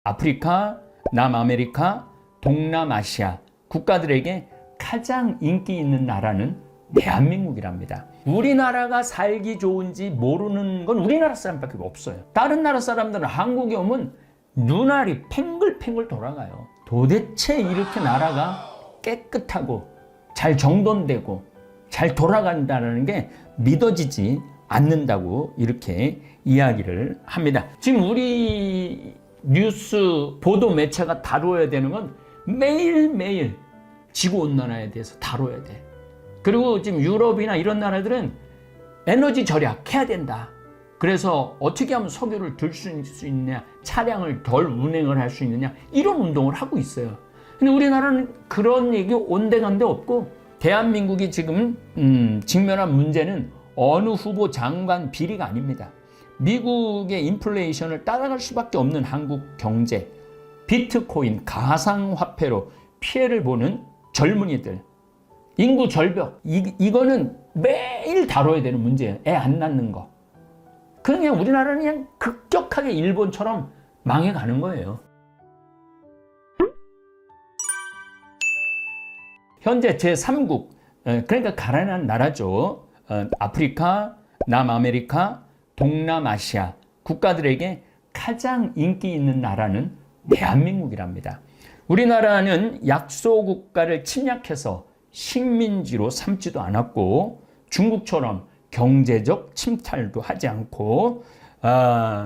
아프리카, 남아메리카, 동남아시아 국가들에게 가장 인기 있는 나라는 대한민국이랍니다. 우리나라가 살기 좋은지 모르는 건 우리나라 사람밖에 없어요. 다른 나라 사람들은 한국에 오면 눈알이 팽글팽글 돌아가요. 도대체 이렇게 나라가 깨끗하고 잘 정돈되고 잘 돌아간다는 게 믿어지지 않는다고 이렇게 이야기를 합니다. 지금 우리 뉴스 보도 매체가 다뤄야 되는 건 매일매일 지구온난화에 대해서 다뤄야 돼. 그리고 지금 유럽이나 이런 나라들은 에너지 절약해야 된다. 그래서 어떻게 하면 석유를 들 수 있느냐, 차량을 덜 운행을 할 수 있느냐, 이런 운동을 하고 있어요. 근데 우리나라는 그런 얘기 온데간데 없고, 대한민국이 지금 직면한 문제는 어느 후보 장관 비리가 아닙니다. 미국의 인플레이션을 따라갈 수밖에 없는 한국 경제, 비트코인, 가상화폐로 피해를 보는 젊은이들, 인구 절벽, 이거는 매일 다뤄야 되는 문제예요. 애 안 낳는 거. 그냥 우리나라는 그냥 급격하게 일본처럼 망해가는 거예요. 현재 제3국, 그러니까 가난한 나라죠. 아프리카, 남아메리카, 동남아시아 국가들에게 가장 인기 있는 나라는 대한민국이랍니다. 우리나라는 약소국가를 침략해서 식민지로 삼지도 않았고, 중국처럼 경제적 침탈도 하지 않고,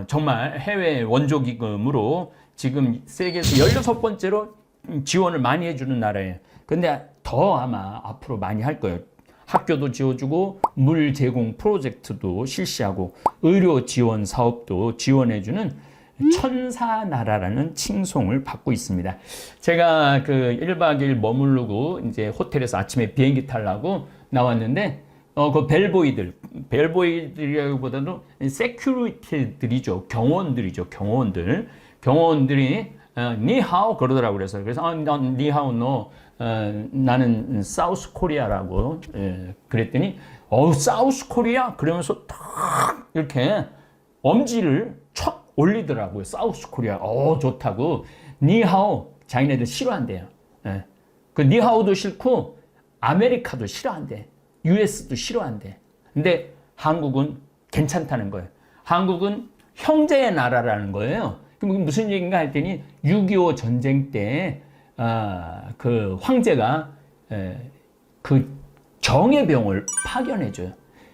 정말 해외 원조기금으로 지금 세계에서 16번째로 지원을 많이 해주는 나라예요. 근데 더 아마 앞으로 많이 할 거예요. 학교도 지어주고, 물 제공 프로젝트도 실시하고, 의료 지원 사업도 지원해주는 천사나라라는 칭송을 받고 있습니다. 제가 그 1박 2일 머무르고 이제 호텔에서 아침에 비행기 타려고 나왔는데, 그 벨보이들이라기보다도 세큐리티들이죠. 경호원들이 니하오 그러더라고요. 그래서 니하오 너 나는 사우스 코리아라고 그랬더니 사우스 코리아 그러면서 탁 이렇게 엄지를 촥 올리더라고요. 사우스 코리아 좋다고. 니하오 자기네들 싫어한대요. 그 니하오도 싫고 아메리카도 싫어한대. US도 싫어한대. 근데 한국은 괜찮다는 거예요. 한국은 형제의 나라라는 거예요. 그럼 무슨 얘기인가 했더니 6.25 전쟁 때 그 황제가 그 정예병을 파견해줘요.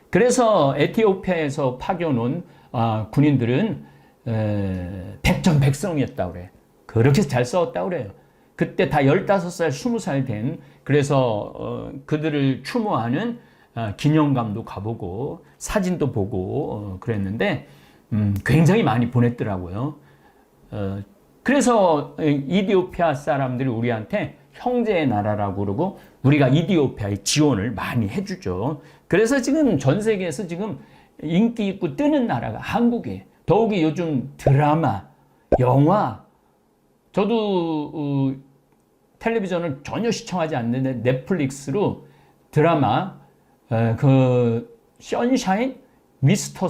그래서 에티오피아에서 파견 온 군인들은 백전백승이었다고 그래요. 그렇게 잘 싸웠다고 그래요. 그때 다 15살, 20살 된, 그래서 그들을 추모하는 기념관도 가보고 사진도 보고 그랬는데 굉장히 많이 보냈더라고요. 그래서 이디오피아 사람들이 우리한테 형제의 나라라고 그러고 우리가 이디오피아에 지원을 많이 해주죠. 그래서 지금 전 세계에서 지금 인기 있고 뜨는 나라가 한국이에요. 더욱이 요즘 드라마, 영화, 저도 텔레비전을 전혀 시청하지 않는데 넷플릭스로 드라마 그 선샤인, 미스터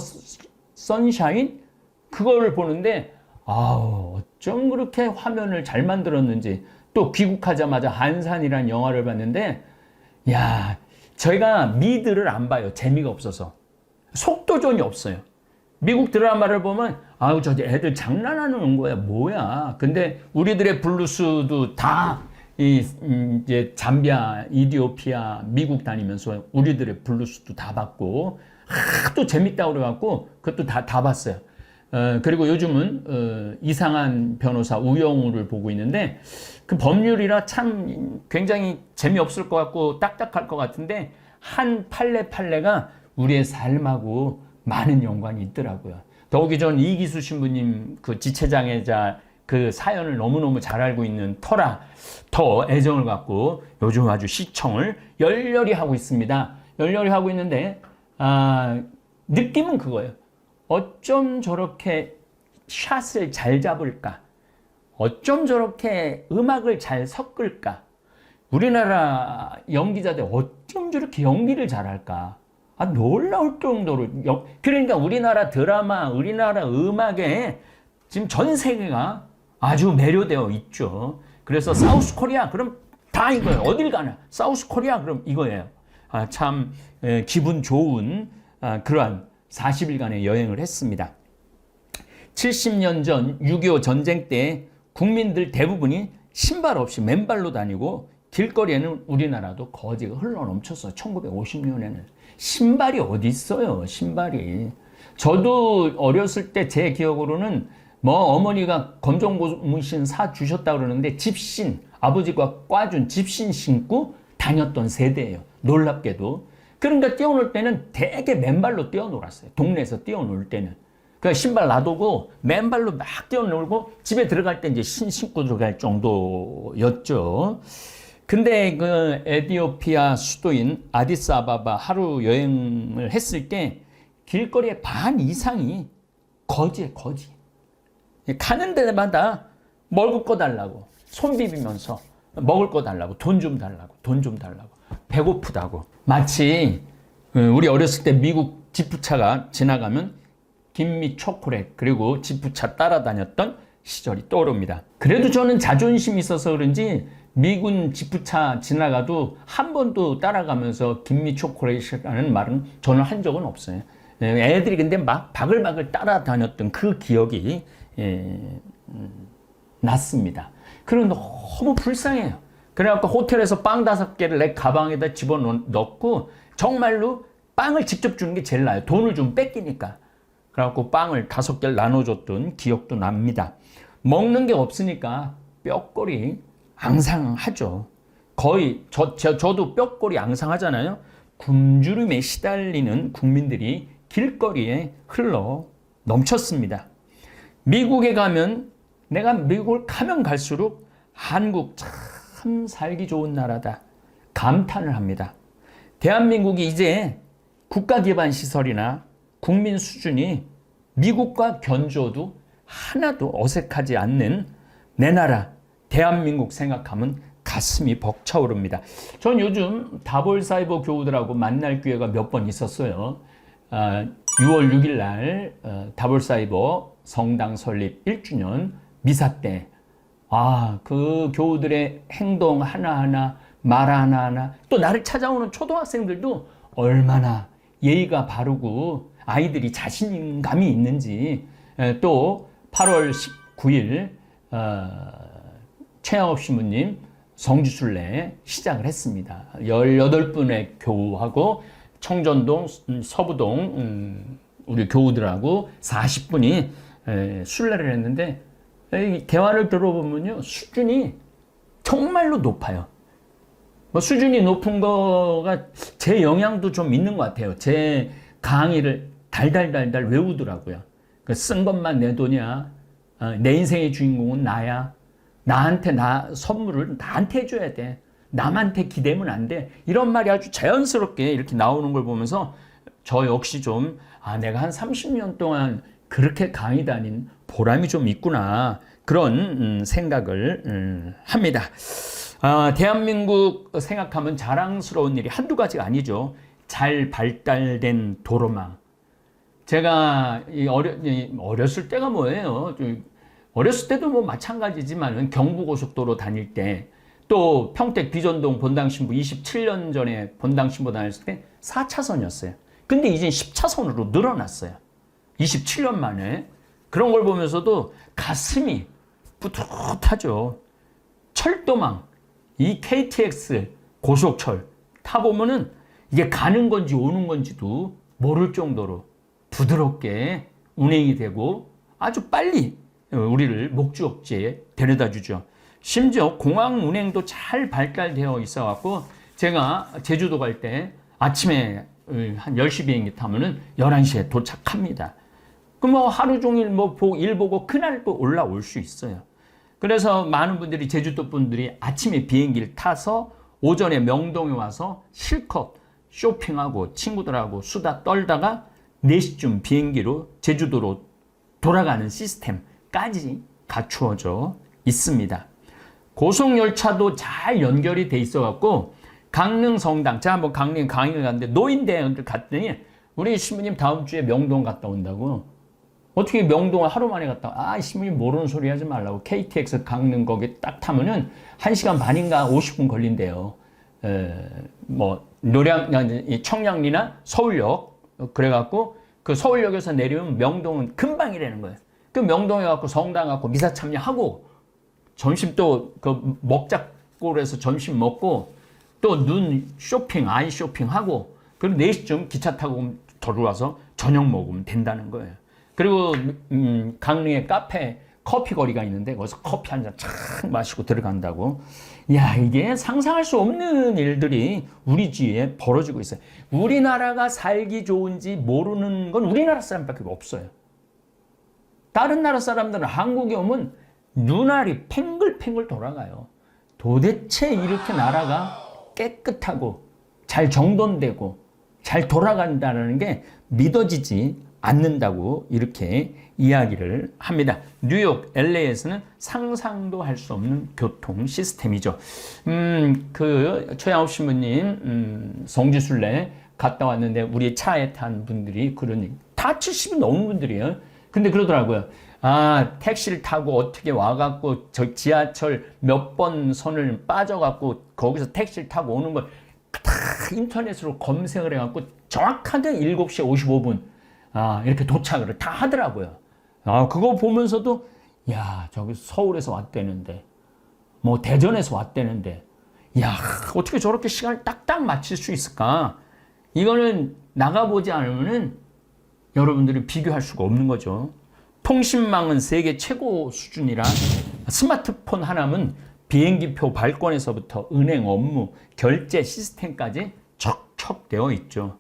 선샤인 그거를 보는데 어쩜 그렇게 화면을 잘 만들었는지. 또 귀국하자마자 한산이라는 영화를 봤는데, 야, 저희가 미드를 안 봐요. 재미가 없어서. 속도전이 없어요. 미국 드라마를 보면 저 애들 장난하는 거야 뭐야. 근데 우리들의 블루스도 다 이제 잠비아, 이디오피아, 미국 다니면서 우리들의 블루스도 다 봤고 하도 재밌다고 그래갖고 그것도 다 봤어요. 그리고 요즘은 이상한 변호사 우영우를 보고 있는데, 그 법률이라 참 굉장히 재미없을 것 같고 딱딱할 것 같은데 한 판례가 우리의 삶하고 많은 연관이 있더라고요. 더욱이 전 이기수 신부님 그 지체장애자 그 사연을 너무너무 잘 알고 있는 터라 더 애정을 갖고 요즘 아주 시청을 열렬히 하고 있습니다. 열렬히 하고 있는데 느낌은 그거예요. 어쩜 저렇게 샷을 잘 잡을까? 어쩜 저렇게 음악을 잘 섞을까? 우리나라 연기자들 어쩜 저렇게 연기를 잘할까? 놀라울 정도로. 그러니까 우리나라 드라마, 우리나라 음악에 지금 전 세계가 아주 매료되어 있죠. 그래서 사우스 코리아 그럼 다 이거예요. 어딜 가나 사우스 코리아 그럼 이거예요. 참 기분 좋은 그러한 40일간의 여행을 했습니다. 70년 전 6.25 전쟁 때 국민들 대부분이 신발 없이 맨발로 다니고 길거리에는 우리나라도 거지가 흘러넘쳤어요. 1950년에는. 신발이 어디 있어요, 신발이. 저도 어렸을 때 제 기억으로는 뭐 어머니가 검정고무신 사주셨다 그러는데 집신, 아버지가 꽈준 집신 신고 다녔던 세대예요. 놀랍게도. 그러니까 뛰어놀 때는 되게 맨발로 뛰어놀았어요. 동네에서 뛰어놀 때는. 그러니까 신발 놔두고 맨발로 막 뛰어놀고 집에 들어갈 때 이제 신고 들어갈 정도였죠. 근데 그 에티오피아 수도인 아디스아바바 하루 여행을 했을 때 길거리의 반 이상이 거지예요, 거지. 가는 데마다 먹을 거 달라고 손 비비면서 먹을 거 달라고 돈 좀 달라고 돈 좀 달라고 배고프다고. 마치 우리 어렸을 때 미국 지프차가 지나가면 김미 초콜릿 그리고 지프차 따라다녔던 시절이 떠오릅니다. 그래도 저는 자존심이 있어서 그런지 미군 지프차 지나가도 한 번도 따라가면서 김미 초콜릿이라는 말은 저는 한 적은 없어요. 애들이 근데 막 바글바글 따라다녔던 그 기억이 났습니다. 그리고 너무 불쌍해요. 그래갖고 호텔에서 빵 5개를 내 가방에다 집어넣고 정말로 빵을 직접 주는 게 제일 나아요. 돈을 좀 뺏기니까. 그래갖고 빵을 5개를 나눠줬던 기억도 납니다. 먹는 게 없으니까 뼈골이 앙상하죠. 거의 저도 뼈골이 앙상하잖아요. 굶주림에 시달리는 국민들이 길거리에 흘러 넘쳤습니다. 미국에 가면 내가 미국을 가면 갈수록 한국 참 살기 좋은 나라다 감탄을 합니다. 대한민국이 이제 국가기반시설이나 국민 수준이 미국과 견주어도 하나도 어색하지 않는 내 나라 대한민국 생각하면 가슴이 벅차오릅니다. 전 요즘 다볼사이버 교우들하고 만날 기회가 몇 번 있었어요. 6월 6일 날 다볼사이버 성당 설립 1주년 미사 때 그 교우들의 행동 하나하나 말 하나하나 또 나를 찾아오는 초등학생들도 얼마나 예의가 바르고 아이들이 자신감이 있는지. 또 8월 19일 최양업 신부님 성지순례 시작을 했습니다. 18분의 교우하고 청전동, 서부동 우리 교우들하고 40분이 순례를 했는데 대화를 들어보면요 수준이 정말로 높아요. 뭐 수준이 높은 거가 제 영향도 좀 있는 것 같아요. 제 강의를 달달달달 외우더라고요. 쓴 것만 내 돈이야. 내 인생의 주인공은 나야. 나한테 선물을 나한테 해줘야 돼. 남한테 기대면 안 돼. 이런 말이 아주 자연스럽게 이렇게 나오는 걸 보면서 저 역시 좀 내가 한 30년 동안 그렇게 강의 다닌 보람이 좀 있구나. 그런 생각을 합니다. 대한민국 생각하면 자랑스러운 일이 한두 가지가 아니죠. 잘 발달된 도로망. 제가 어렸을 때가 뭐예요? 어렸을 때도 뭐 마찬가지지만 경부고속도로 다닐 때 또 평택 비전동 본당신부 27년 전에 본당신부 다녔을 때 4차선이었어요. 근데 이제 10차선으로 늘어났어요. 27년 만에. 그런 걸 보면서도 가슴이 뿌듯하죠. 철도망, 이 KTX 고속철 타보면은 이게 가는 건지 오는 건지도 모를 정도로 부드럽게 운행이 되고 아주 빨리 우리를 목적지에 데려다 주죠. 심지어 공항 운행도 잘 발달되어 있어 갖고 제가 제주도 갈 때 아침에 한 10시 비행기 타면은 11시에 도착합니다. 그럼 뭐 하루 종일 일 보고 그날 또 올라올 수 있어요. 그래서 많은 분들이 제주도 분들이 아침에 비행기를 타서 오전에 명동에 와서 실컷 쇼핑하고 친구들하고 수다 떨다가 4시쯤 비행기로 제주도로 돌아가는 시스템까지 갖추어져 있습니다. 고속열차도 잘 연결이 돼 있어 갖고 강릉 성당, 제가 한번 강릉 강의를 갔는데 노인대학을 갔더니 우리 신부님 다음 주에 명동 갔다 온다고. 어떻게 명동을 하루 만에 갔다, 신부님 모르는 소리 하지 말라고. KTX 강릉 거기 딱 타면은 1시간 반인가 50분 걸린대요. 뭐, 청량리나 서울역. 그래갖고 그 서울역에서 내리면 명동은 금방이라는 거예요. 그 명동에 갖고 성당 갖고 미사 참여하고 점심 또 그 먹자골에서 점심 먹고 또 눈 쇼핑, 아이 쇼핑하고 그리고 4시쯤 기차 타고 들어와서 저녁 먹으면 된다는 거예요. 그리고 강릉에 카페 커피 거리가 있는데 거기서 커피 한 잔 착 마시고 들어간다고. 야, 이게 상상할 수 없는 일들이 우리 주위에 벌어지고 있어요. 우리나라가 살기 좋은지 모르는 건 우리나라 사람밖에 없어요. 다른 나라 사람들은 한국에 오면 눈알이 팽글팽글 돌아가요. 도대체 이렇게 나라가 깨끗하고 잘 정돈되고 잘 돌아간다는 게 믿어지지 않는다고 이렇게 이야기를 합니다. 뉴욕, LA에서는 상상도 할 수 없는 교통 시스템이죠. 그 최양욱 신부님 성지순례 갔다 왔는데 우리 차에 탄 분들이 그러니 다 70이 넘은 분들이에요. 근데 그러더라고요. 택시를 타고 어떻게 와갖고 저 지하철 몇 번 선을 빠져갖고 거기서 택시를 타고 오는 걸 다 인터넷으로 검색을 해갖고 정확하게 7시 55분 이렇게 도착을 다 하더라고요. 그거 보면서도 야, 저기 서울에서 왔대는데 뭐 대전에서 왔대는데 야, 어떻게 저렇게 시간을 딱딱 맞출 수 있을까? 이거는 나가보지 않으면은 여러분들이 비교할 수가 없는 거죠. 통신망은 세계 최고 수준이라 스마트폰 하나면 비행기표 발권에서부터 은행 업무, 결제 시스템까지 척척 되어 있죠.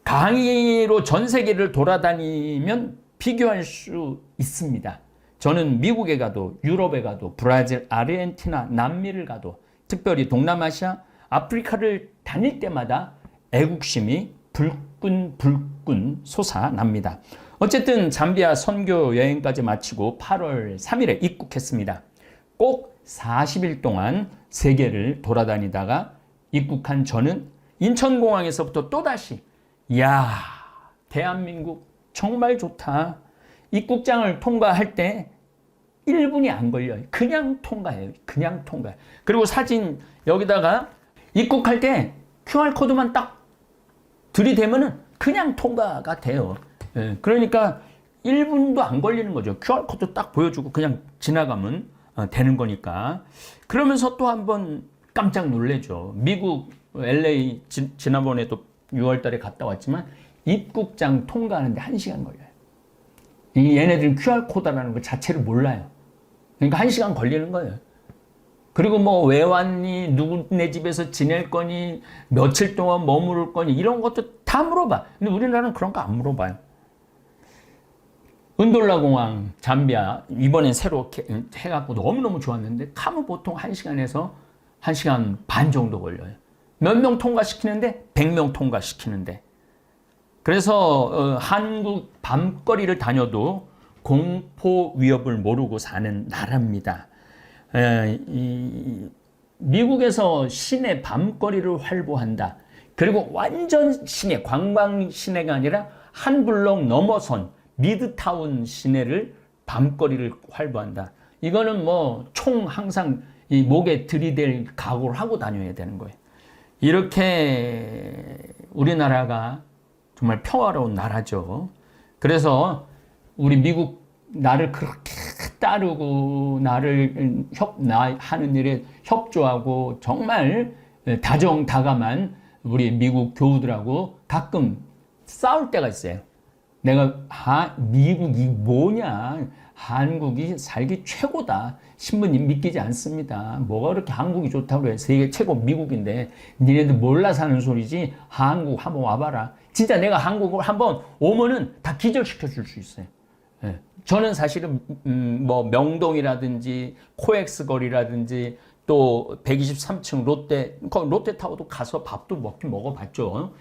강의로 전 세계를 돌아다니면 비교할 수 있습니다. 저는 미국에 가도 유럽에 가도 브라질, 아르헨티나, 남미를 가도 특별히 동남아시아, 아프리카를 다닐 때마다 애국심이 불끈 솟아납니다. 어쨌든 잠비아 선교 여행까지 마치고 8월 3일에 입국했습니다. 꼭 40일 동안 세계를 돌아다니다가 입국한 저는 인천공항에서부터 또다시 대한민국 정말 좋다. 입국장을 통과할 때 1분이 안 걸려요. 그냥 통과해요. 그냥 통과. 그리고 사진 여기다가 입국할 때 QR코드만 딱 들이대면은 그냥 통과가 돼요. 그러니까 1분도 안 걸리는 거죠. QR코드 딱 보여주고 그냥 지나가면 되는 거니까. 그러면서 또 한번 깜짝 놀래죠. 미국 LA 지난번에도 6월 달에 갔다 왔지만 입국장 통과하는데 1시간 걸려요. 얘네들은 QR코드라는 것 자체를 몰라요. 그러니까 1시간 걸리는 거예요. 그리고 뭐 왜 왔니? 누구네 집에서 지낼 거니? 며칠 동안 머무를 거니? 이런 것도 다 물어봐. 근데 우리나라는 그런 거 안 물어봐요. 은돌라 공항, 잠비아 이번엔 새로 해갖고 너무너무 좋았는데 가면 보통 1시간에서 1시간 반 정도 걸려요. 몇 명 통과시키는데 100명 통과시키는데. 그래서 한국 밤거리를 다녀도 공포 위협을 모르고 사는 나라입니다. 미국에서 시내 밤거리를 활보한다. 그리고 완전 시내, 관광 시내가 아니라 한 블록 넘어선 미드타운 시내를 밤거리를 활보한다. 이거는 뭐 총 항상 이 목에 들이댈 각오를 하고 다녀야 되는 거예요. 이렇게 우리나라가 정말 평화로운 나라죠. 그래서 우리 미국 나를 그렇게 따르고 나를 하는 일에 협조하고 정말 다정다감한 우리 미국 교우들하고 가끔 싸울 때가 있어요. 내가 미국이 뭐냐, 한국이 살기 최고다, 신부님 믿기지 않습니다. 뭐가 그렇게 한국이 좋다고 해. 세계 최고 미국인데 니네들 몰라 사는 소리지. 한국 한번 와봐라. 진짜 내가 한국을 한번 오면은 다 기절시켜 줄 수 있어요. 예. 저는 사실은 뭐 명동이라든지 코엑스 거리라든지 또 123층 롯데타워도 가서 밥도 먹어봤죠.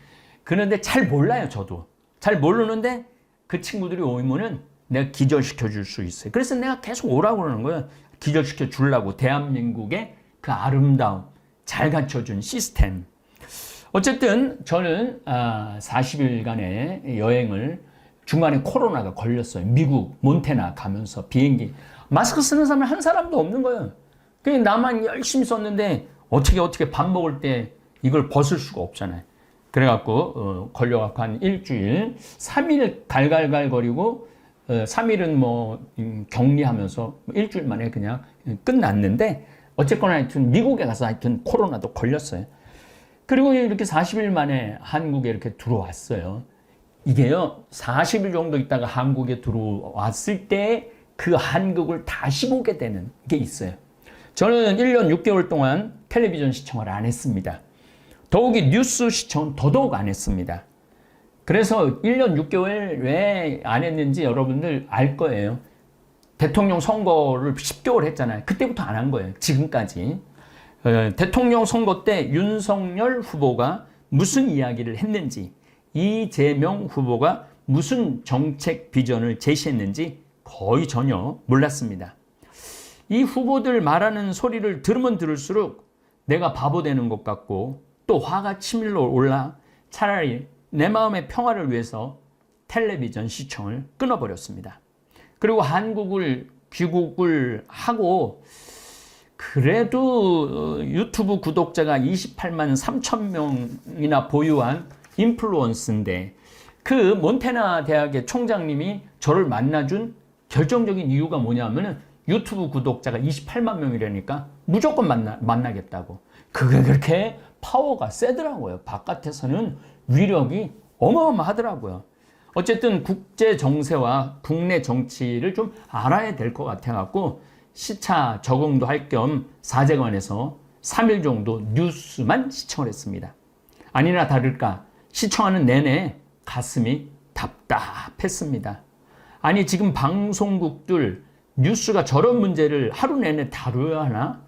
그런데 잘 몰라요. 저도 잘 모르는데 그 친구들이 오면은 내가 기절시켜 줄 수 있어요. 그래서 내가 계속 오라고 그러는 거예요. 기절시켜 주려고. 대한민국의 그 아름다움, 잘 갖춰준 시스템. 어쨌든 저는 40일간의 여행을 중간에 코로나가 걸렸어요. 미국 몬태나 가면서 비행기 마스크 쓰는 사람이 한 사람도 없는 거예요. 그냥 나만 열심히 썼는데 어떻게 밥 먹을 때 이걸 벗을 수가 없잖아요. 그래갖고 걸려갖고 한 일주일 3일 갈갈갈거리고 3일은 뭐 격리하면서 일주일 만에 그냥 끝났는데 어쨌거나 하여튼 미국에 가서 하여튼 코로나도 걸렸어요. 그리고 이렇게 40일 만에 한국에 이렇게 들어왔어요. 이게요 40일 정도 있다가 한국에 들어왔을 때 그 한국을 다시 보게 되는 게 있어요. 저는 1년 6개월 동안 텔레비전 시청을 안 했습니다. 더욱이 뉴스 시청은 더더욱 안 했습니다. 그래서 1년 6개월 왜 안 했는지 여러분들 알 거예요. 대통령 선거를 10개월 했잖아요. 그때부터 안 한 거예요. 지금까지. 대통령 선거 때 윤석열 후보가 무슨 이야기를 했는지, 이재명 후보가 무슨 정책 비전을 제시했는지 거의 전혀 몰랐습니다. 이 후보들 말하는 소리를 들으면 들을수록 내가 바보 되는 것 같고 또 화가 치밀러 올라 차라리 내 마음의 평화를 위해서 텔레비전 시청을 끊어버렸습니다. 그리고 한국을 귀국을 하고 그래도 유튜브 구독자가 28만 3천 명이나 보유한 인플루언서인데 그 몬태나 대학의 총장님이 저를 만나준 결정적인 이유가 뭐냐면은 유튜브 구독자가 28만 명이라니까 무조건 만나겠다고. 그게 그렇게 파워가 세더라고요. 바깥에서는 위력이 어마어마하더라고요. 어쨌든 국제 정세와 국내 정치를 좀 알아야 될 것 같아갖고 시차 적응도 할 겸 사제관에서 3일 정도 뉴스만 시청을 했습니다. 아니나 다를까 시청하는 내내 가슴이 답답했습니다. 아니 지금 방송국들 뉴스가 저런 문제를 하루 내내 다뤄야 하나?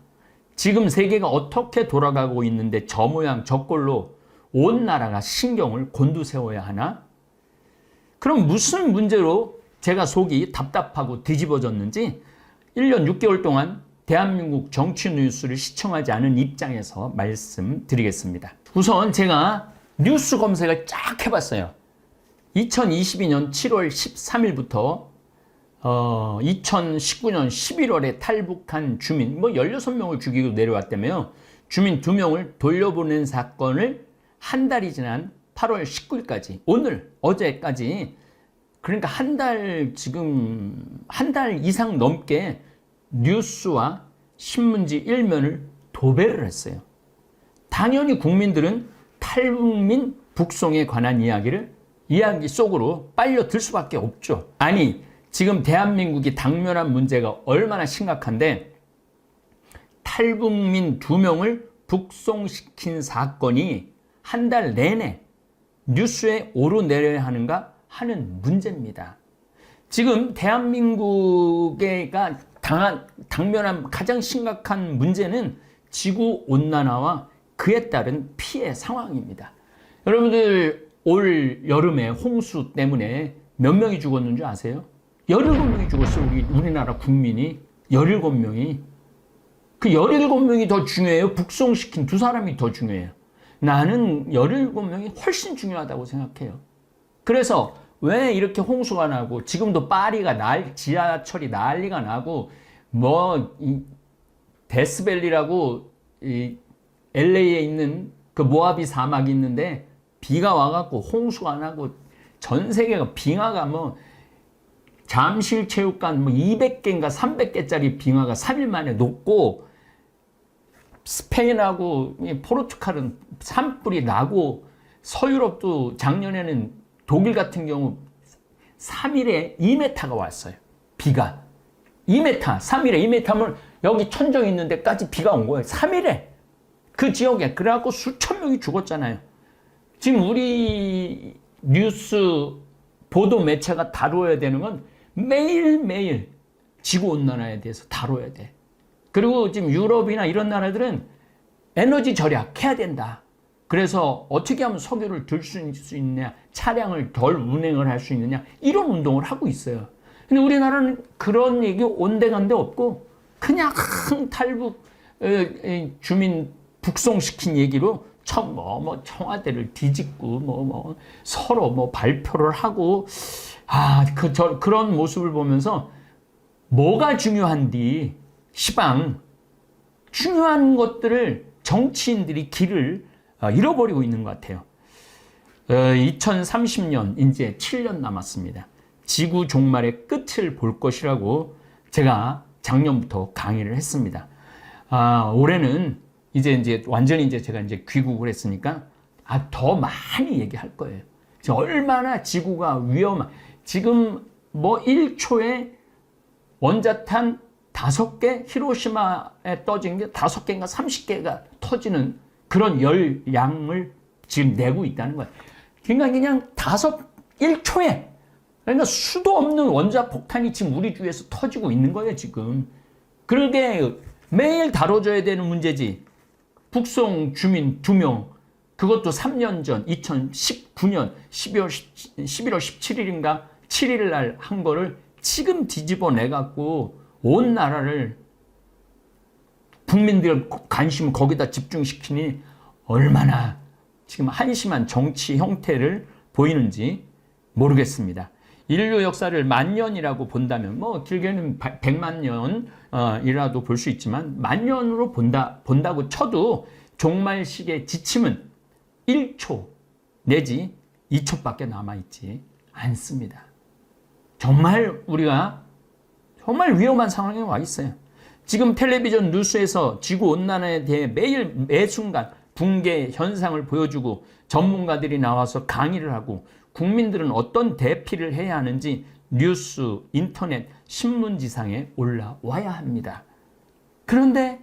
지금 세계가 어떻게 돌아가고 있는데 저 모양 저 꼴로 온 나라가 신경을 곤두세워야 하나? 그럼 무슨 문제로 제가 속이 답답하고 뒤집어졌는지 1년 6개월 동안 대한민국 정치 뉴스를 시청하지 않은 입장에서 말씀드리겠습니다. 우선 제가 뉴스 검색을 쫙 해봤어요. 2022년 7월 13일부터 2019년 11월에 탈북한 주민 16명을 죽이고 내려왔다며요. 주민 2명을 돌려보낸 사건을 한 달이 지난 8월 19일까지 오늘 어제까지 그러니까 지금 한 달 이상 넘게 뉴스와 신문지 1면을 도배를 했어요. 당연히 국민들은 탈북민 북송에 관한 이야기 속으로 빨려들 수밖에 없죠. 아니 지금 대한민국이 당면한 문제가 얼마나 심각한데 탈북민 2명을 북송시킨 사건이 한 달 내내 뉴스에 오르내려야 하는가 하는 문제입니다. 지금 대한민국가 당면한 가장 심각한 문제는 지구온난화와 그에 따른 피해 상황입니다. 여러분들 올 여름에 홍수 때문에 몇 명이 죽었는 줄 아세요? 17명이 죽었어요. 우리나라 국민이 17명이. 그 17명이 더 중요해요? 북송시킨 2사람이 더 중요해요? 나는 17명이 훨씬 중요하다고 생각해요. 그래서 왜 이렇게 홍수가 나고 지금도 파리가 지하철이 난리가 나고 데스밸리라고 LA에 있는 그 모하비 사막이 있는데 비가 와갖고 홍수가 나고 전 세계가 빙하가 잠실체육관 200개인가 300개짜리 빙하가 3일 만에 녹고 스페인하고 포르투갈은 산불이 나고 서유럽도 작년에는 독일 같은 경우 3일에 2m가 왔어요. 비가 2m, 3일에 2m면 여기 천정 있는 데까지 비가 온 거예요. 3일에 그 지역에. 그래갖고 수천 명이 죽었잖아요. 지금 우리 뉴스 보도 매체가 다뤄야 되는 건 매일매일 지구온난화에 대해서 다뤄야 돼. 그리고 지금 유럽이나 이런 나라들은 에너지 절약해야 된다. 그래서 어떻게 하면 석유를 들 수 있느냐, 차량을 덜 운행을 할 수 있느냐, 이런 운동을 하고 있어요. 근데 우리나라는 그런 얘기 온데간데 없고 그냥 탈북 주민 북송시킨 얘기로 청와대를 뒤집고 서로 발표를 하고 그런 모습을 보면서 뭐가 중요한디, 시방, 중요한 것들을 정치인들이 길을 잃어버리고 있는 것 같아요. 2030년, 이제 7년 남았습니다. 지구 종말의 끝을 볼 것이라고 제가 작년부터 강의를 했습니다. 올해는 이제 완전히 이제 제가 이제 귀국을 했으니까 더 많이 얘기할 거예요. 얼마나 지구가 지금 뭐 1초에 원자탄 5개, 히로시마에 떠진 게 5개인가 30개가 터지는 그런 열량을 지금 내고 있다는 거예요. 그냥 1초에. 그러니까 수도 없는 원자폭탄이 지금 우리 주위에서 터지고 있는 거예요, 지금. 그러게 매일 다뤄져야 되는 문제지. 북송 주민 2명, 그것도 3년 전, 2019년 11월 17일인가 7일 날 한 거를 지금 뒤집어 내갖고 온 나라를 국민들 관심을 거기다 집중시키니 얼마나 지금 한심한 정치 형태를 보이는지 모르겠습니다. 인류 역사를 10,000년이라고 본다면 뭐 길게는 100만 년이라도 볼 수 있지만 10,000년으로 본다고 쳐도 종말식의 지침은 1초 내지 2초밖에 남아있지 않습니다. 정말 우리가 정말 위험한 상황에 와 있어요. 지금 텔레비전 뉴스에서 지구온난화에 대해 매일 매순간 붕괴 현상을 보여주고 전문가들이 나와서 강의를 하고 국민들은 어떤 대피를 해야 하는지 뉴스, 인터넷, 신문지상에 올라와야 합니다. 그런데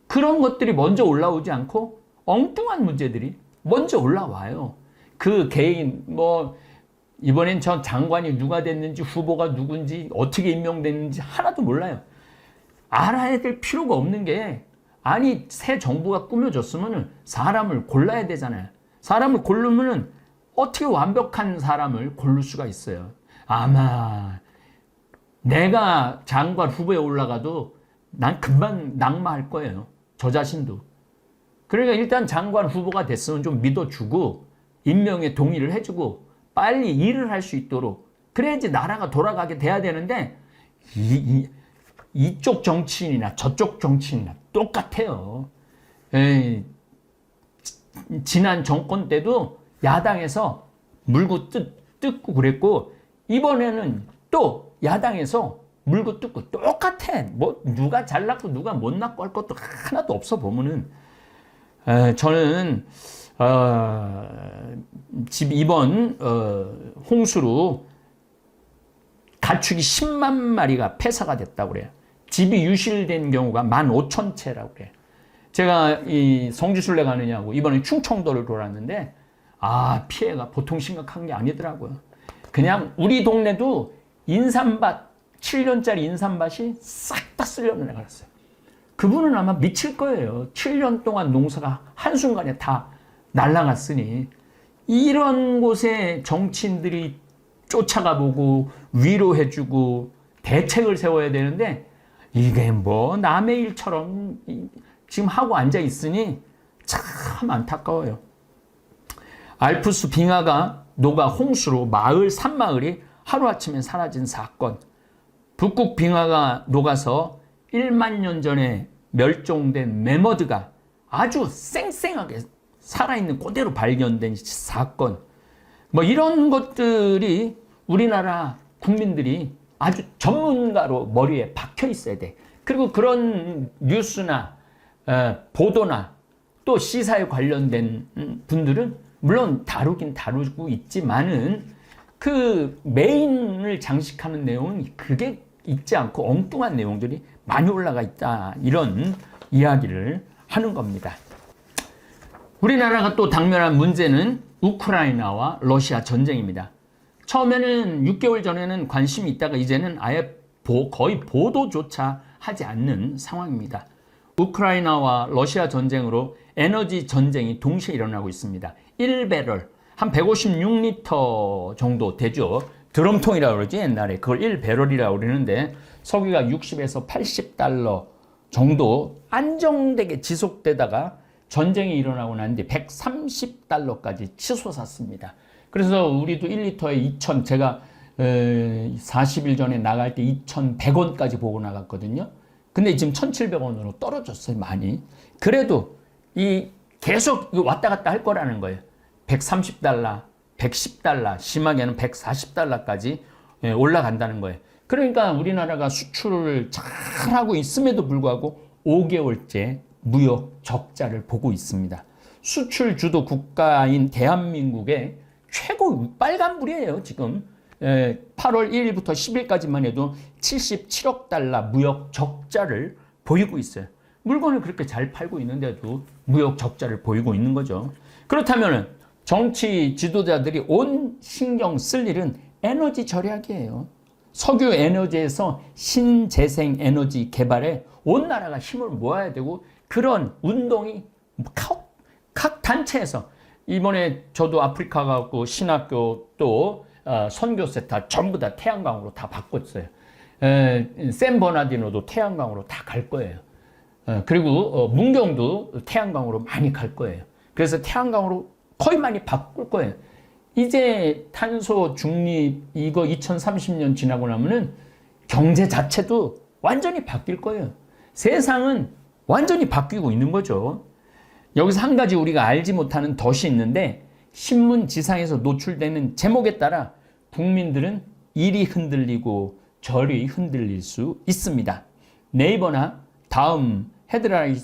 그런 것들이 먼저 올라오지 않고 엉뚱한 문제들이 먼저 올라와요. 그 개인 이번엔 저 장관이 누가 됐는지 후보가 누군지 어떻게 임명됐는지 하나도 몰라요. 알아야 될 필요가 없는 게 새 정부가 꾸며졌으면 사람을 골라야 되잖아요. 사람을 고르면 어떻게 완벽한 사람을 고를 수가 있어요. 아마 내가 장관 후보에 올라가도 난 금방 낙마할 거예요. 저 자신도. 그러니까 일단 장관 후보가 됐으면 좀 믿어주고 임명에 동의를 해주고 빨리 일을 할 수 있도록 그래야지 나라가 돌아가게 돼야 되는데 이쪽 정치인이나 저쪽 정치인이나 똑같아요. 지난 정권 때도 야당에서 물고 뜯고 그랬고 이번에는 또 야당에서 물고 뜯고 똑같아. 누가 잘났고 누가 못났고 할 것도 하나도 없어 보면은 저는 이번 홍수로 가축이 10만 마리가 폐사가 됐다고 그래요. 집이 유실된 경우가 15,000채라고 그래요. 제가 이 성지순례 가느냐고 이번에 충청도를 돌았는데 피해가 보통 심각한 게 아니더라고요. 그냥 우리 동네도 인삼밭 7년짜리 인삼밭이 싹 다 쓸려는 애가 있어요. 그분은 아마 미칠 거예요. 7년 동안 농사가 한순간에 다 날아갔으니 이런 곳에 정치인들이 쫓아가 보고 위로해주고 대책을 세워야 되는데 이게 남의 일처럼 지금 하고 앉아 있으니 참 안타까워요. 알프스 빙하가 녹아 홍수로 마을 3마을이 하루아침에 사라진 사건. 북극 빙하가 녹아서 1만 년 전에 멸종된 매머드가 아주 쌩쌩하게 살아있는 그대로 발견된 사건. 이런 것들이 우리나라 국민들이 아주 전문가로 머리에 박혀 있어야 돼. 그리고 그런 뉴스나 보도나 또 시사에 관련된 분들은 물론 다루긴 다루고 있지만은 그 메인을 장식하는 내용은 그게 있지 않고 엉뚱한 내용들이 많이 올라가 있다. 이런 이야기를 하는 겁니다. 우리나라가 또 당면한 문제는 우크라이나와 러시아 전쟁입니다. 처음에는 6개월 전에는 관심이 있다가 이제는 아예 거의 보도조차 하지 않는 상황입니다. 우크라이나와 러시아 전쟁으로 에너지 전쟁이 동시에 일어나고 있습니다. 1배럴, 한 156리터 정도 되죠. 드럼통이라고 그러지 옛날에. 그걸 1배럴이라고 그러는데 석유가 60에서 80달러 정도 안정되게 지속되다가 전쟁이 일어나고 난 뒤 130달러까지 치솟았습니다. 그래서 우리도 1리터에 2,000, 제가 40일 전에 나갈 때 2,100원까지 보고 나갔거든요. 근데 지금 1,700원으로 떨어졌어요, 많이. 그래도 이 계속 왔다 갔다 할 거라는 거예요. 130달러, 110달러, 심하게는 140달러까지 올라간다는 거예요. 그러니까 우리나라가 수출을 잘하고 있음에도 불구하고 5개월째 무역 적자를 보고 있습니다. 수출 주도 국가인 대한민국의 최고 빨간불이에요, 지금. 8월 1일부터 10일까지만 해도 77억 달러 무역 적자를 보이고 있어요. 물건을 그렇게 잘 팔고 있는데도 무역 적자를 보이고 있는 거죠. 그렇다면 정치 지도자들이 온 신경 쓸 일은 에너지 절약이에요. 석유 에너지에서 신재생 에너지 개발에 온 나라가 힘을 모아야 되고, 그런 운동이 각 단체에서, 이번에 저도 아프리카 가고 신학교 또 선교센터 전부 다 태양광으로 다 바꿨어요. 샌 버나디노도 태양광으로 다 갈 거예요. 그리고 문경도 태양광으로 많이 갈 거예요. 그래서 태양광으로 거의 많이 바꿀 거예요. 이제 탄소 중립 이거 2030년 지나고 나면은 경제 자체도 완전히 바뀔 거예요. 세상은 완전히 바뀌고 있는 거죠. 여기서 한 가지 우리가 알지 못하는 덫이 있는데, 신문 지상에서 노출되는 제목에 따라 국민들은 이리 흔들리고 저리 흔들릴 수 있습니다. 네이버나 다음 헤드라인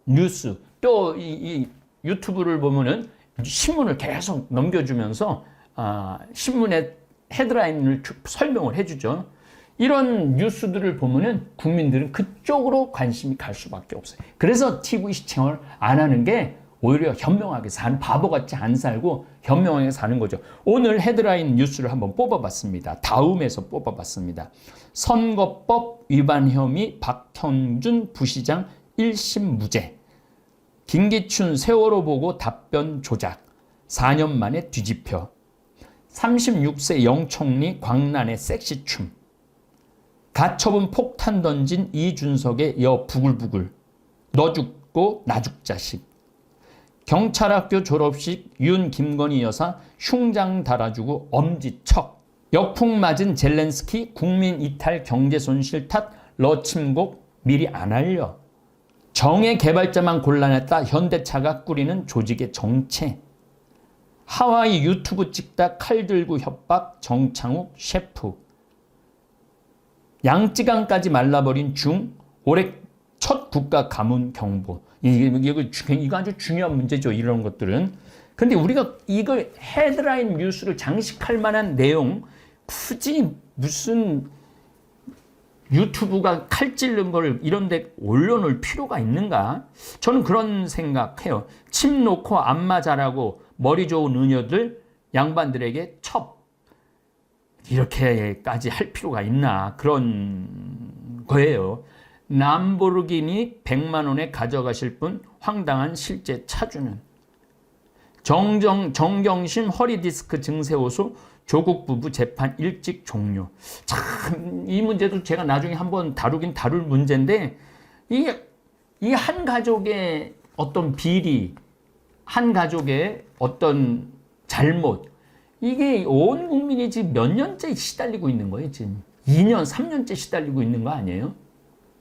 뉴스, 또 이 유튜브를 보면은 신문을 계속 넘겨주면서 신문의 헤드라인을 설명을 해주죠. 이런 뉴스들을 보면은 국민들은 그쪽으로 관심이 갈 수밖에 없어요. 그래서 TV 시청을 안 하는 게 오히려 현명하게 사는, 바보같이 안 살고 현명하게 사는 거죠. 오늘 헤드라인 뉴스를 한번 뽑아봤습니다. 다음에서 뽑아봤습니다. 선거법 위반 혐의 박형준 부시장 1심 무죄. 김기춘 세월호 보고 답변 조작. 4년 만에 뒤집혀. 36세 영총리 광란의 섹시춤. 가처분 폭탄 던진 이준석의 여 부글부글. 너 죽고 나 죽자식. 경찰학교 졸업식 윤 김건희 여사 흉장 달아주고 엄지척. 역풍 맞은 젤렌스키 국민 이탈 경제 손실 탓 러침곡 미리 안 알려. 정의 개발자만 곤란했다 현대차가 꾸리는 조직의 정체. 하와이 유튜브 찍다 칼 들고 협박 정창욱 셰프. 양쯔강까지 말라버린 중 올해 첫 국가 가문 경보. 이거 아주 중요한 문제죠, 이런 것들은. 근데 우리가 이걸 헤드라인 뉴스를 장식할 만한 내용, 굳이 무슨 유튜브가 칼 찔른 걸 이런 데 올려놓을 필요가 있는가? 저는 그런 생각해요. 침 놓고 안마 잘하고 머리 좋은 은여들 양반들에게 첩. 이렇게까지 할 필요가 있나? 그런 거예요. 람보르기니 100만 원에 가져가실 분 황당한 실제 차주는. 정경심 허리디스크 증세 호소 조국 부부 재판 일찍 종료. 참, 이 문제도 제가 나중에 한번 다룰 문제인데, 이 한 가족의 어떤 비리, 한 가족의 어떤 잘못, 이게 온 국민이 지금 몇 년째 시달리고 있는 거예요, 지금. 2년, 3년째 시달리고 있는 거 아니에요?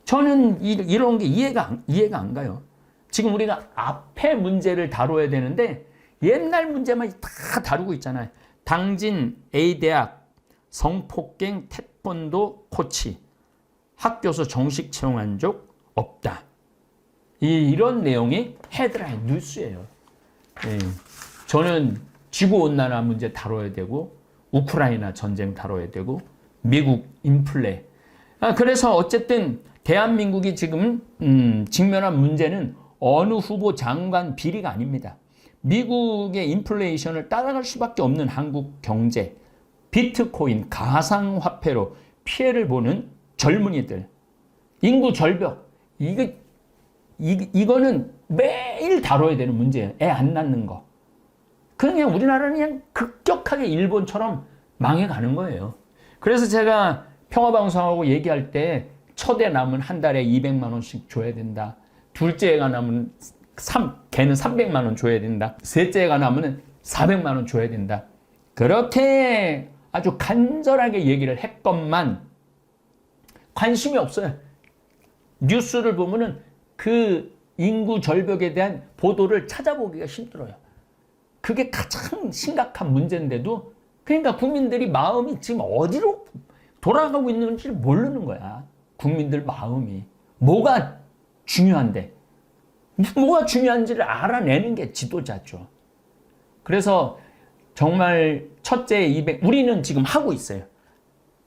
저는 이런 게 이해가 안 가요. 지금 우리가 앞에 문제를 다뤄야 되는데, 옛날 문제만 다 다루고 있잖아요. 당진 A대학 성폭행 태권도 코치 학교에서 정식 채용한 적 없다. 이런 내용이 헤드라인 뉴스예요. 저는 지구온난화 문제 다뤄야 되고, 우크라이나 전쟁 다뤄야 되고, 미국 인플레. 그래서 어쨌든 대한민국이 지금 직면한 문제는 어느 후보 장관 비리가 아닙니다. 미국의 인플레이션을 따라갈 수밖에 없는 한국 경제, 비트코인, 가상화폐로 피해를 보는 젊은이들, 인구 절벽, 이거는 매일 다뤄야 되는 문제예요. 애 안 낳는 거. 그냥 우리나라는 그냥 급격하게 일본처럼 망해가는 거예요. 그래서 제가 평화방송하고 얘기할 때 첫 애 낳으면 한 달에 200만 원씩 줘야 된다. 둘째 애가 낳으면 걔는 300만 원 줘야 된다. 셋째 애가 낳으면 400만 원 줘야 된다. 그렇게 아주 간절하게 얘기를 했건만 관심이 없어요. 뉴스를 보면은 그 인구 절벽에 대한 보도를 찾아보기가 힘들어요. 그게 가장 심각한 문제인데도 그러니까 국민들이 마음이 지금 어디로 돌아가고 있는지 모르는 거야. 국민들 마음이. 뭐가 중요한데. 뭐가 중요한지를 알아내는 게 지도자죠. 그래서 정말 첫째 우리는 지금 하고 있어요.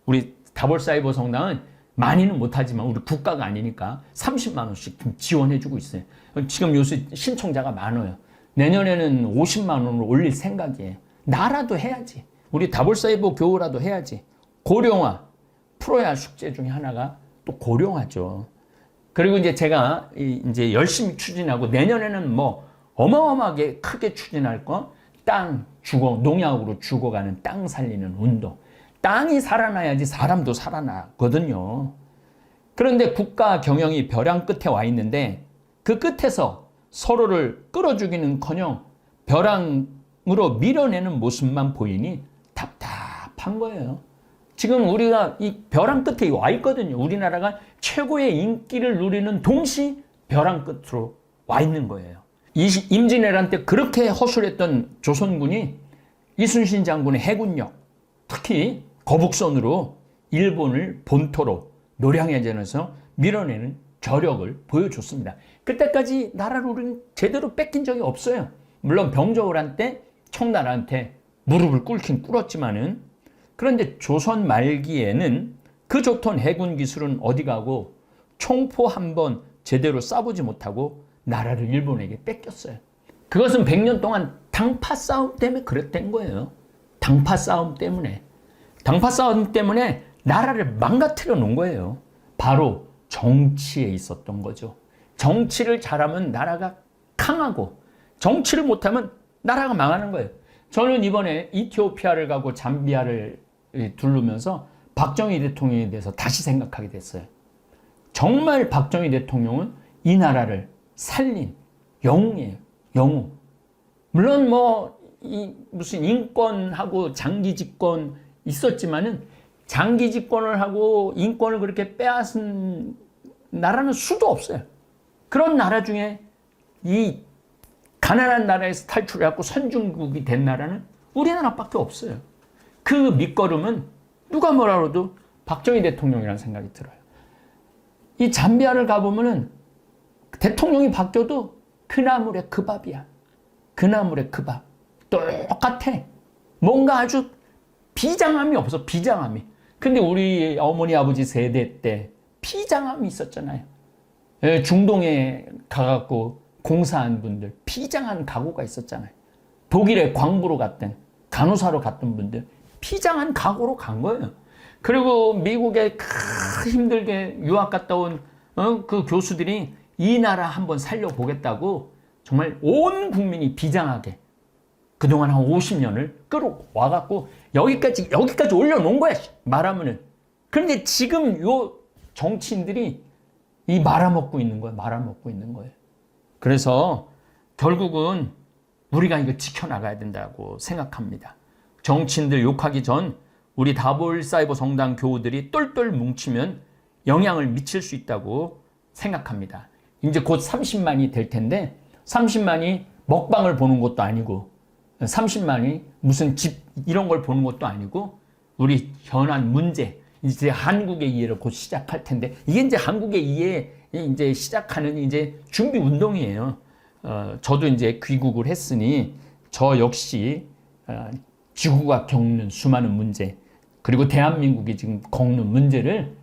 우리 다볼사이버 성당은 많이는 못하지만 우리 국가가 아니니까 30만 원씩 지원해주고 있어요. 지금 요새 신청자가 많아요. 내년에는 50만 원으로 올릴 생각이에요. 나라도 해야지. 우리 다볼사이버 교우라도 해야지. 고령화, 풀어야 할 숙제 중에 하나가 또 고령화죠. 그리고 이제 제가 이제 열심히 추진하고 내년에는 뭐 어마어마하게 크게 추진할 거 땅 농약으로 죽어가는 땅 살리는 운동. 땅이 살아나야지 사람도 살아나거든요. 그런데 국가 경영이 벼랑 끝에 와 있는데 그 끝에서 서로를 끌어주기는커녕 벼랑으로 밀어내는 모습만 보이니 답답한 거예요. 지금 우리가 이 벼랑 끝에 와 있거든요. 우리나라가 최고의 인기를 누리는 동시 벼랑 끝으로 와 있는 거예요. 임진왜란 때 그렇게 허술했던 조선군이 이순신 장군의 해군력, 특히 거북선으로 일본을 본토로 노량해전에서 밀어내는 저력을 보여줬습니다. 그때까지 나라를 우리는 제대로 뺏긴 적이 없어요. 물론 병조호란 때 청나라한테 무릎을 꿇긴 꿇었지만은 그런데 조선 말기에는 그 좋던 해군 기술은 어디 가고 총포 한 번 제대로 쏴보지 못하고 나라를 일본에게 뺏겼어요. 그것은 100년 동안 당파 싸움 때문에 그랬던 거예요. 당파 싸움 때문에. 당파 싸움 때문에 나라를 망가뜨려 놓은 거예요. 바로 정치에 있었던 거죠. 정치를 잘하면 나라가 강하고 정치를 못하면 나라가 망하는 거예요. 저는 이번에 이티오피아를 가고 잠비아를 둘르면서 박정희 대통령에 대해서 다시 생각하게 됐어요. 정말 박정희 대통령은 이 나라를 살린 영웅이에요. 영웅. 물론 무슨 인권하고 장기 집권 있었지만은 장기 집권을 하고 인권을 그렇게 빼앗은 나라는 수도 없어요. 그런 나라 중에 이 가난한 나라에서 탈출해갖고 선진국이 된 나라는 우리나라밖에 없어요. 그 밑거름은 누가 뭐라 그래도 박정희 대통령이라는 생각이 들어요. 이 잠비아를 가보면은 대통령이 바뀌어도 그 나물의 그 밥이야. 그 나물의 그 밥. 똑같아. 뭔가 아주 비장함이 없어. 비장함이. 근데 우리 어머니 아버지 세대 때 비장함이 있었잖아요. 중동에 가갖고 공사한 분들 비장한 각오가 있었잖아요. 독일에 광부로 갔던 간호사로 갔던 분들 비장한 각오로 간 거예요. 그리고 미국에 힘들게 유학 갔다 온 그 교수들이 이 나라 한번 살려보겠다고 정말 온 국민이 비장하게 그동안 한 50년을 끌어와갖고 여기까지 올려놓은 거야. 말하면은. 그런데 지금 요 정치인들이 이 말아먹고 있는 거예요. 말아먹고 있는 거예요. 그래서 결국은 우리가 이거 지켜나가야 된다고 생각합니다. 정치인들 욕하기 전 우리 다볼사이버 성당 교우들이 똘똘 뭉치면 영향을 미칠 수 있다고 생각합니다. 이제 곧 30만이 될 텐데 30만이 먹방을 보는 것도 아니고 30만이 무슨 집 이런 걸 보는 것도 아니고 우리 현안 문제 이제 한국의 이해를 곧 시작할 텐데 이게 이제 한국의 이해 이제 시작하는 이제 준비 운동이에요. 저도 이제 귀국을 했으니 저 역시 지구가 겪는 수많은 문제 그리고 대한민국이 지금 겪는 문제를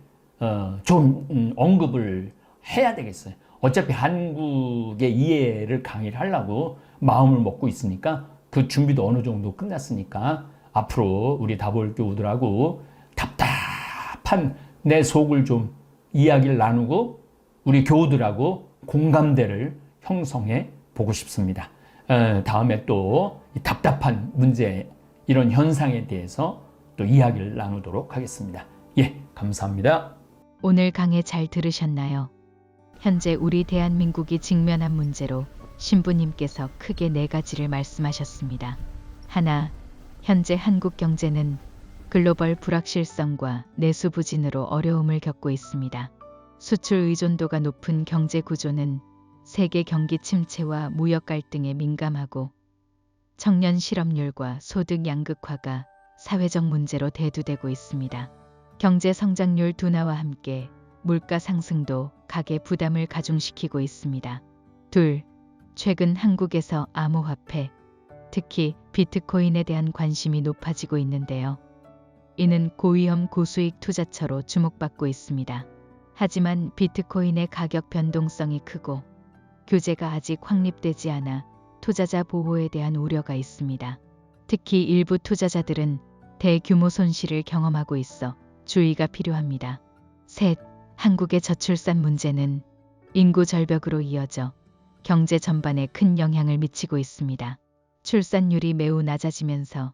좀 언급을 해야 되겠어요. 어차피 한국의 이해를 강의를 하려고 마음을 먹고 있으니까 그 준비도 어느 정도 끝났으니까 앞으로 우리 다볼 교우들하고 답답한 내 속을 좀 이야기를 나누고 우리 교우들하고 공감대를 형성해 보고 싶습니다. 다음에 또 이 답답한 문제 이런 현상에 대해서 또 이야기를 나누도록 하겠습니다. 예, 감사합니다. 오늘 강의 잘 들으셨나요? 현재 우리 대한민국이 직면한 문제로 신부님께서 크게 4가지를 말씀하셨습니다. 하나, 현재 한국 경제는 글로벌 불확실성과 내수 부진으로 어려움을 겪고 있습니다. 수출 의존도가 높은 경제 구조는 세계 경기 침체와 무역 갈등에 민감하고 청년 실업률과 소득 양극화가 사회적 문제로 대두되고 있습니다. 경제 성장률 둔화와 함께 물가 상승도 가계 부담을 가중시키고 있습니다. 둘, 최근 한국에서 암호화폐, 특히 비트코인에 대한 관심이 높아지고 있는데요. 이는 고위험 고수익 투자처로 주목받고 있습니다. 하지만 비트코인의 가격 변동성이 크고 규제가 아직 확립되지 않아 투자자 보호에 대한 우려가 있습니다. 특히 일부 투자자들은 대규모 손실을 경험하고 있어 주의가 필요합니다. 셋, 한국의 저출산 문제는 인구 절벽으로 이어져 경제 전반에 큰 영향을 미치고 있습니다. 출산율이 매우 낮아지면서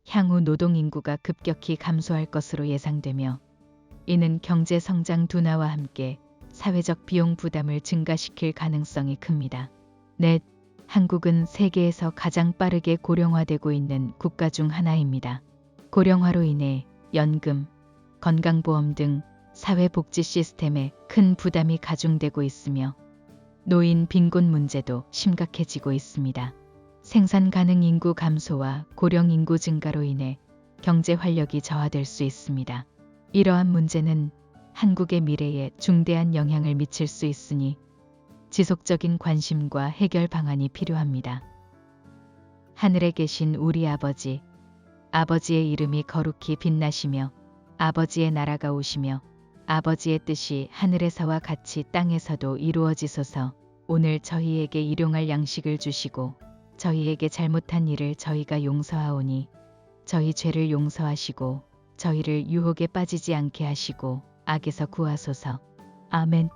향후 노동 인구가 급격히 감소할 것으로 예상되며 이는 경제 성장 둔화와 함께 사회적 비용 부담을 증가시킬 가능성이 큽니다. 넷, 한국은 세계에서 가장 빠르게 고령화되고 있는 국가 중 하나입니다. 고령화로 인해 연금, 건강보험 등 사회복지 시스템에 큰 부담이 가중되고 있으며 노인 빈곤 문제도 심각해지고 있습니다. 생산 가능 인구 감소와 고령 인구 증가로 인해 경제 활력이 저하될 수 있습니다. 이러한 문제는 한국의 미래에 중대한 영향을 미칠 수 있으니 지속적인 관심과 해결 방안이 필요합니다. 하늘에 계신 우리 아버지, 아버지의 이름이 거룩히 빛나시며 아버지의 나라가 오시며 아버지의 뜻이 하늘에서와 같이 땅에서도 이루어지소서. 오늘 저희에게 일용할 양식을 주시고 저희에게 잘못한 일을 저희가 용서하오니 저희 죄를 용서하시고 저희를 유혹에 빠지지 않게 하시고 악에서 구하소서. 아멘.